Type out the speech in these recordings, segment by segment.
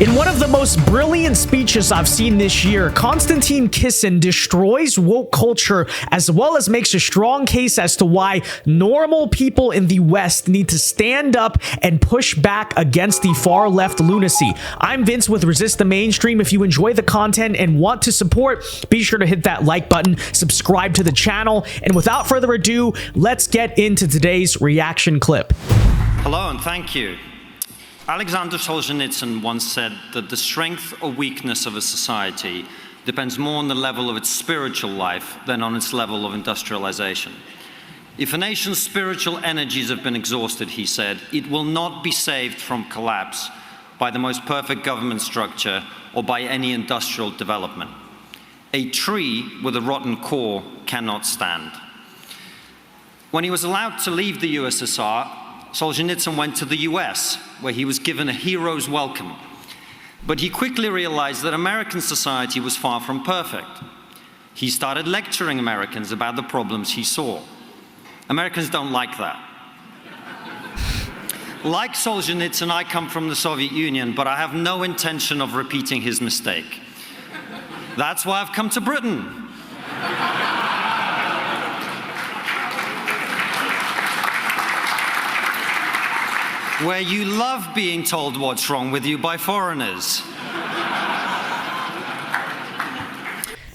In one of the most brilliant speeches I've seen this year, Konstantin Kisin destroys woke culture as well as makes a strong case as to why normal people in the West need to stand up and push back against the far left lunacy. I'm Vince with Resist the Mainstream. If you enjoy the content and want to support, be sure to hit that like button, subscribe to the channel, and without further ado, let's get into today's reaction clip. Hello and thank you. Alexander Solzhenitsyn once said that the strength or weakness of a society depends more on the level of its spiritual life than on its level of industrialization. If a nation's spiritual energies have been exhausted, he said, it will not be saved from collapse by the most perfect government structure or by any industrial development. A tree with a rotten core cannot stand. When he was allowed to leave the USSR, Solzhenitsyn went to the US, where he was given a hero's welcome. But he quickly realized that American society was far from perfect. He started lecturing Americans about the problems he saw. Americans don't like that. Like Solzhenitsyn, I come from the Soviet Union, but I have no intention of repeating his mistake. That's why I've come to Britain. Where you love being told what's wrong with you by foreigners.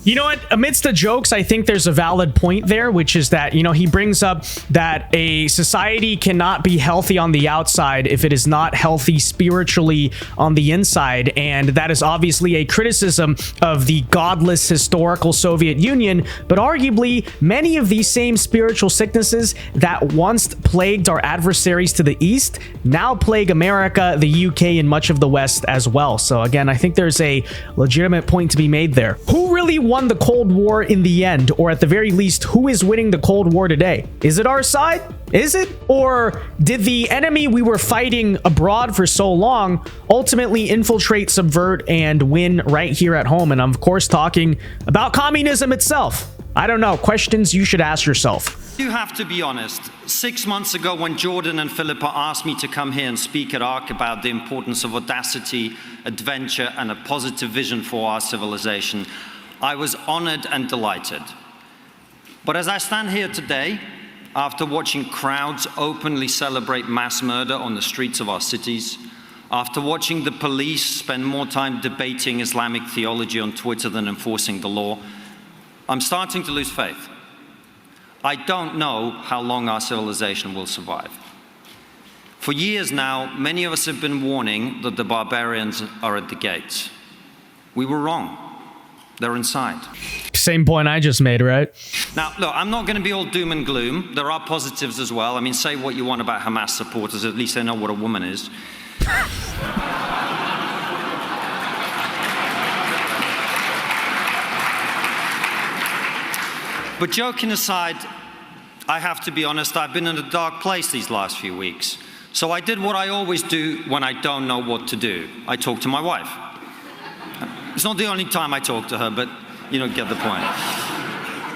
You know what? Amidst the jokes, I think there's a valid point there, which is that, he brings up that a society cannot be healthy on the outside if it is not healthy spiritually on the inside. And that is obviously a criticism of the godless historical Soviet Union, but arguably many of these same spiritual sicknesses that once plagued our adversaries to the East now plague America, the UK, and much of the West as well. So again, I think there's a legitimate point to be made there. Who really won the Cold War in the end? Or at the very least, who is winning the Cold War today? Is it our side? Is it? Or did the enemy we were fighting abroad for so long ultimately infiltrate, subvert, and win right here at home? And I'm of course talking about communism itself. I don't know. Questions you should ask yourself. You have to be honest. 6 months ago, when Jordan and Philippa asked me to come here and speak at ARC about the importance of audacity, adventure, and a positive vision for our civilization, I was honored and delighted. But as I stand here today, after watching crowds openly celebrate mass murder on the streets of our cities, after watching the police spend more time debating Islamic theology on Twitter than enforcing the law, I'm starting to lose faith. I don't know how long our civilization will survive. For years now, many of us have been warning that the barbarians are at the gates. We were wrong. They're inside. Same point I just made, right? Now, look, I'm not going to be all doom and gloom. There are positives as well. I mean, say what you want about Hamas supporters. At least they know what a woman is. But joking aside, I have to be honest, I've been in a dark place these last few weeks. So I did what I always do when I don't know what to do. I talked to my wife. It's not the only time I talk to her, but get the point.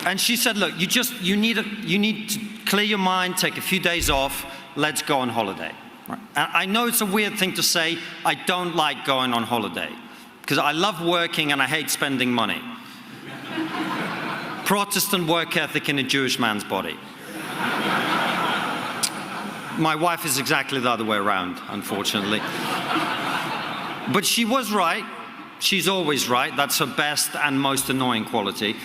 And she said, look, you need to clear your mind, take a few days off, let's go on holiday. Right? And I know it's a weird thing to say, I don't like going on holiday, because I love working and I hate spending money. Protestant work ethic in a Jewish man's body. My wife is exactly the other way around, unfortunately. But she was right. She's always right. That's her best and most annoying quality.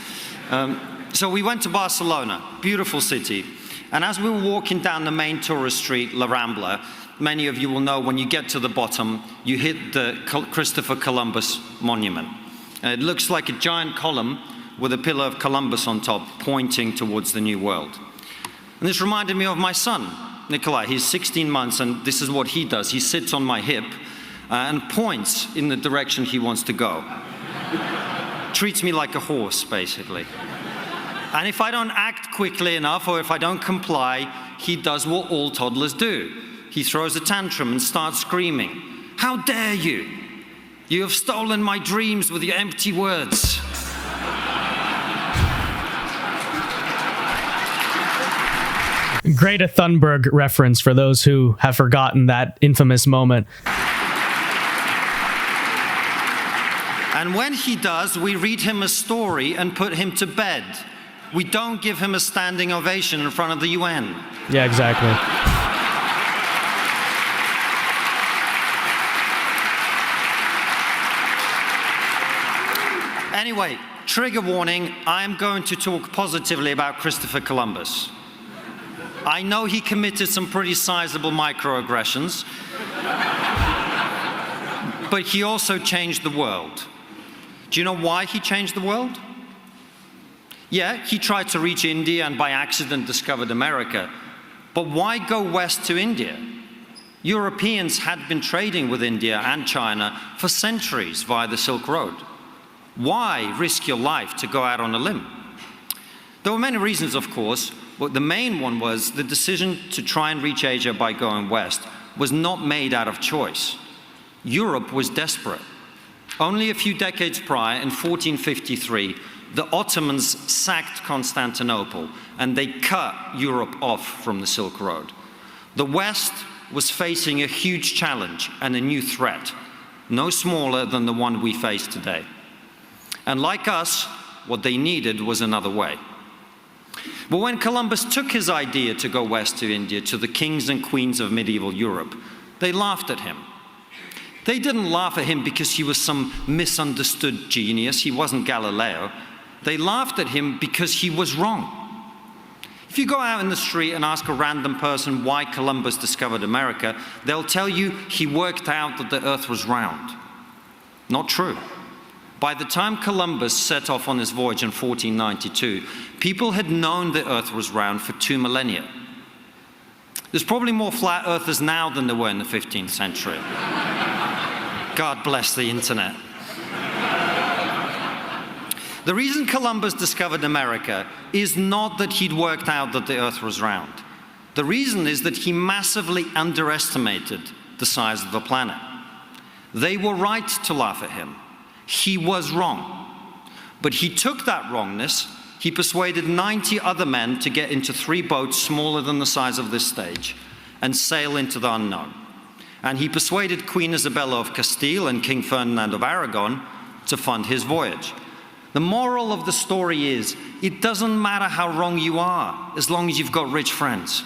So we went to Barcelona, beautiful city. And as we were walking down the main tourist street, La Rambla, many of you will know when you get to the bottom, you hit the Christopher Columbus monument. And it looks like a giant column with a pillar of Columbus on top, pointing towards the New World. And this reminded me of my son, Nikolai. He's 16 months, and this is what he does. He sits on my hip and points in the direction he wants to go. Treats me like a horse, basically. And if I don't act quickly enough, or if I don't comply, he does what all toddlers do. He throws a tantrum and starts screaming, "How dare you? You have stolen my dreams with your empty words." Greta Thunberg reference for those who have forgotten that infamous moment. And when he does, we read him a story and put him to bed. We don't give him a standing ovation in front of the UN. Yeah, exactly. Anyway, trigger warning, I am going to talk positively about Christopher Columbus. I know he committed some pretty sizable microaggressions, but he also changed the world. Do you know why he changed the world? Yeah, he tried to reach India and by accident discovered America. But why go west to India? Europeans had been trading with India and China for centuries via the Silk Road. Why risk your life to go out on a limb? There were many reasons, of course, but the main one was the decision to try and reach Asia by going west was not made out of choice. Europe was desperate. Only a few decades prior, in 1453, the Ottomans sacked Constantinople and they cut Europe off from the Silk Road. The West was facing a huge challenge and a new threat, no smaller than the one we face today. And like us, what they needed was another way. But when Columbus took his idea to go west to India, to the kings and queens of medieval Europe, they laughed at him. They didn't laugh at him because he was some misunderstood genius. He wasn't Galileo. They laughed at him because he was wrong. If you go out in the street and ask a random person why Columbus discovered America, they'll tell you he worked out that the earth was round. Not true. By the time Columbus set off on his voyage in 1492, people had known the earth was round for 2 millennia. There's probably more flat earthers now than there were in the 15th century. God bless the internet. The reason Columbus discovered America is not that he'd worked out that the earth was round. The reason is that he massively underestimated the size of the planet. They were right to laugh at him. He was wrong. But he took that wrongness, he persuaded 90 other men to get into 3 boats smaller than the size of this stage and sail into the unknown. And he persuaded Queen Isabella of Castile and King Ferdinand of Aragon to fund his voyage. The moral of the story is, it doesn't matter how wrong you are, as long as you've got rich friends.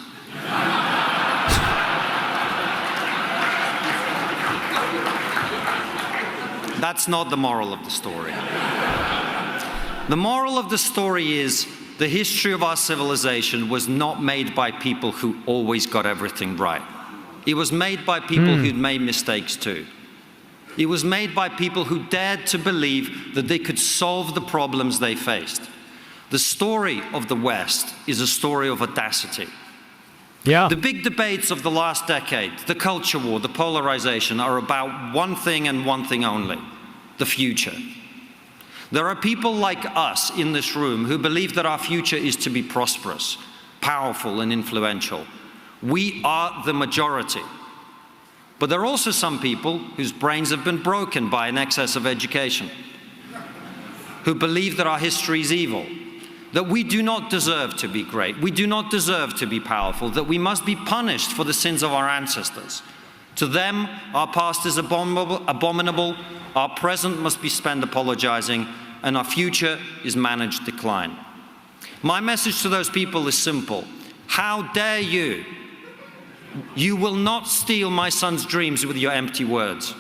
That's not the moral of the story. The moral of the story is, the history of our civilization was not made by people who always got everything right. It was made by people who'd made mistakes too. It was made by people who dared to believe that they could solve the problems they faced. The story of the West is a story of audacity. Yeah. The big debates of the last decade, the culture war, the polarization, are about one thing and one thing only: the future. There are people like us in this room who believe that our future is to be prosperous, powerful, and influential. We are the majority. But there are also some people whose brains have been broken by an excess of education, who believe that our history is evil, that we do not deserve to be great, we do not deserve to be powerful, that we must be punished for the sins of our ancestors. To them, our past is abominable, our present must be spent apologizing, and our future is managed decline. My message to those people is simple: how dare you? You will not steal my son's dreams with your empty words.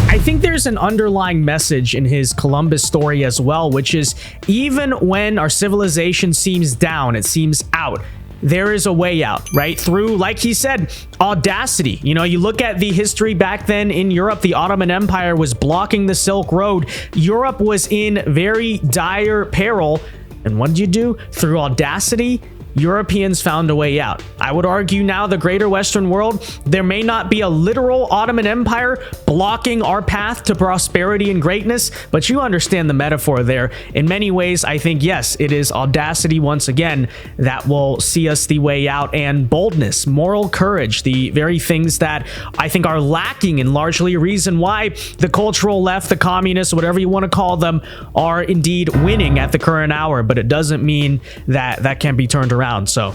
I think there's an underlying message in his Columbus story as well, which is, even when our civilization seems down, it seems out, there is a way out, right? Through, like he said, audacity. You know, you look at the history back then in Europe, the Ottoman Empire was blocking the Silk Road. Europe was in very dire peril. And what did you do? Through audacity, Europeans found a way out. I would argue now the greater Western world, there may not be a literal Ottoman Empire blocking our path to prosperity and greatness, but you understand the metaphor there. In many ways, I think, yes, it is audacity once again that will see us the way out, and boldness, moral courage, the very things that I think are lacking and largely a reason why the cultural left, the communists, whatever you want to call them, are indeed winning at the current hour. But it doesn't mean that that can be turned around. So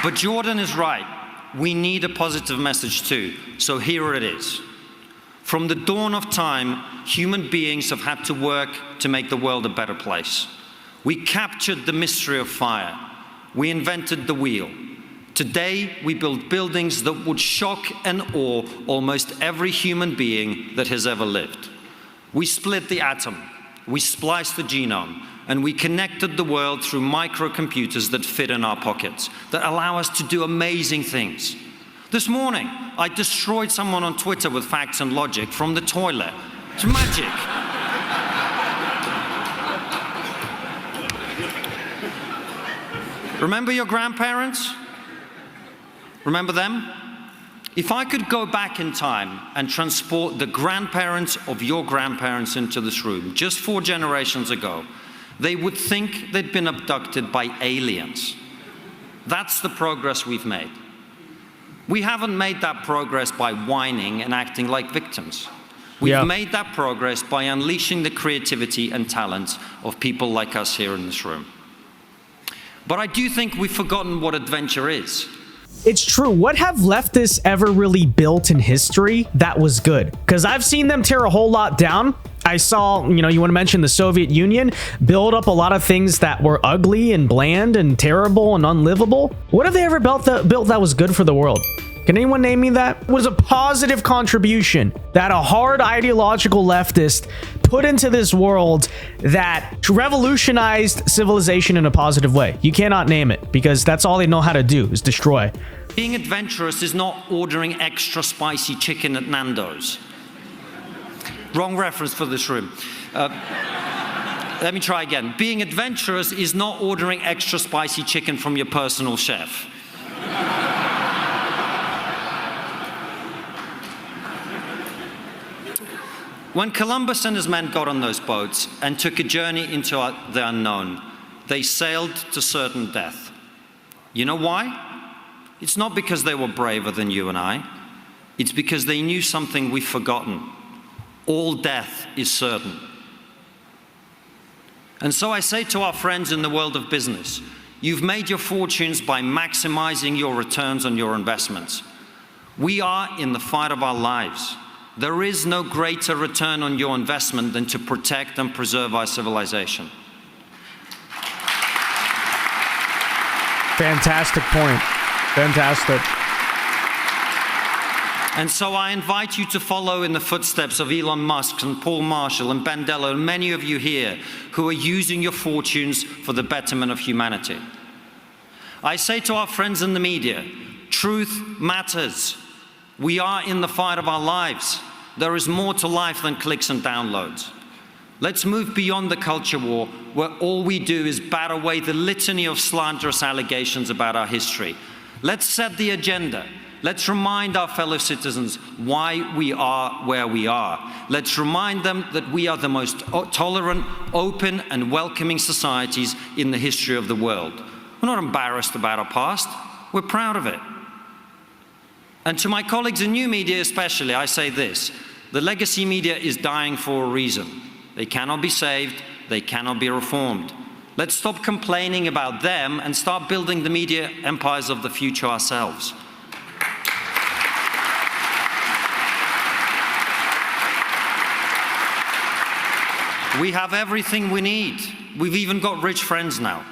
But Jordan is right. We need a positive message too. So here it is. From the dawn of time, human beings have had to work to make the world a better place. We captured the mystery of fire. We invented the wheel. Today, we build buildings that would shock and awe almost every human being that has ever lived. We split the atom, we spliced the genome, and we connected the world through microcomputers that fit in our pockets, that allow us to do amazing things. This morning, I destroyed someone on Twitter with facts and logic from the toilet. It's magic. Remember your grandparents? Remember them? If I could go back in time and transport the grandparents of your grandparents into this room, just 4 generations ago, they would think they'd been abducted by aliens. That's the progress we've made. We haven't made that progress by whining and acting like victims. We've made that progress by unleashing the creativity and talents of people like us here in this room. But I do think we've forgotten what adventure is. It's true. What have leftists ever really built in history that was good? Because I've seen them tear a whole lot down. I saw, you want to mention the Soviet Union, build up a lot of things that were ugly and bland and terrible and unlivable. What have they ever built that was good for the world? Can anyone name me that? Was a positive contribution that a hard ideological leftist put into this world that revolutionized civilization in a positive way? You cannot name it because that's all they know how to do is destroy. Being adventurous is not ordering extra spicy chicken at Nando's. Wrong reference for this room. Let me try again. Being adventurous is not ordering extra spicy chicken from your personal chef. When Columbus and his men got on those boats and took a journey into the unknown, they sailed to certain death. You know why? It's not because they were braver than you and I. It's because they knew something we've forgotten. All death is certain. And so I say to our friends in the world of business, you've made your fortunes by maximizing your returns on your investments. We are in the fight of our lives. There is no greater return on your investment than to protect and preserve our civilization. Fantastic point. Fantastic. And so I invite you to follow in the footsteps of Elon Musk and Paul Marshall and Ben Dello and many of you here who are using your fortunes for the betterment of humanity. I say to our friends in the media, truth matters. We are in the fight of our lives. There is more to life than clicks and downloads. Let's move beyond the culture war, where all we do is bat away the litany of slanderous allegations about our history. Let's set the agenda. Let's remind our fellow citizens why we are where we are. Let's remind them that we are the most tolerant, open, and welcoming societies in the history of the world. We're not embarrassed about our past. We're proud of it. And to my colleagues in new media especially, I say this: the legacy media is dying for a reason. They cannot be saved, they cannot be reformed. Let's stop complaining about them and start building the media empires of the future ourselves. We have everything we need. We've even got rich friends now.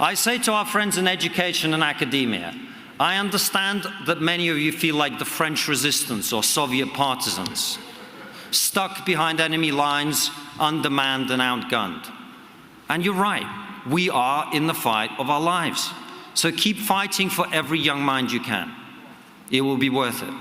I say to our friends in education and academia, I understand that many of you feel like the French resistance or Soviet partisans, stuck behind enemy lines, undermanned and outgunned. And you're right, we are in the fight of our lives. So keep fighting for every young mind you can. It will be worth it.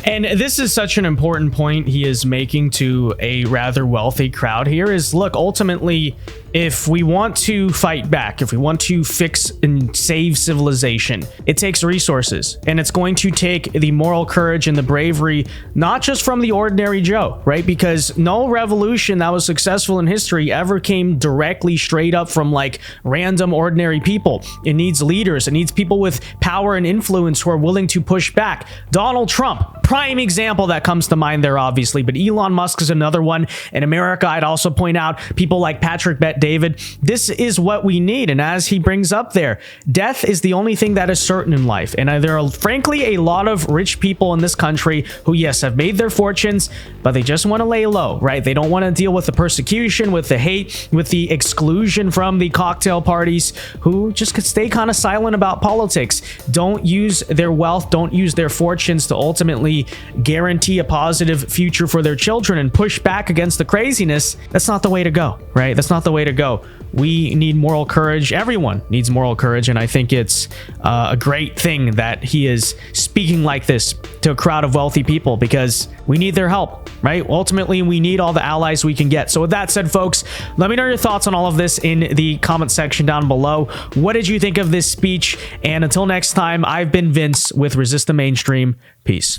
And this is such an important point he is making to a rather wealthy crowd here is, look, ultimately, If we want to fight back, if we want to fix and save civilization, it takes resources, and it's going to take the moral courage and the bravery, not just from the ordinary Joe, right? Because no revolution that was successful in history ever came directly straight up from like random ordinary people. It needs leaders. It needs people with power and influence who are willing to push back. Donald Trump, prime example that comes to mind there, obviously, but Elon Musk is another one. In America, I'd also point out people like Patrick Bet-David. This is what we need. And as he brings up there, death is the only thing that is certain in life. And there are frankly a lot of rich people in this country who, yes, have made their fortunes, but they just want to lay low, right? They don't want to deal with the persecution, with the hate, with the exclusion from the cocktail parties, who just could stay kind of silent about politics. Don't use their wealth, don't use their fortunes to ultimately guarantee a positive future for their children and push back against the craziness. That's not the way to go, right? That's not the way to go. We need moral courage. Everyone needs moral courage, and I think it's a great thing that he is speaking like this to a crowd of wealthy people, because we need their help, right? Ultimately, we need all the allies we can get. So with that said, folks, let me know your thoughts on all of this in the comment section down below. What did you think of this speech? And until next time, I've been Vince with Resist the Mainstream. Peace.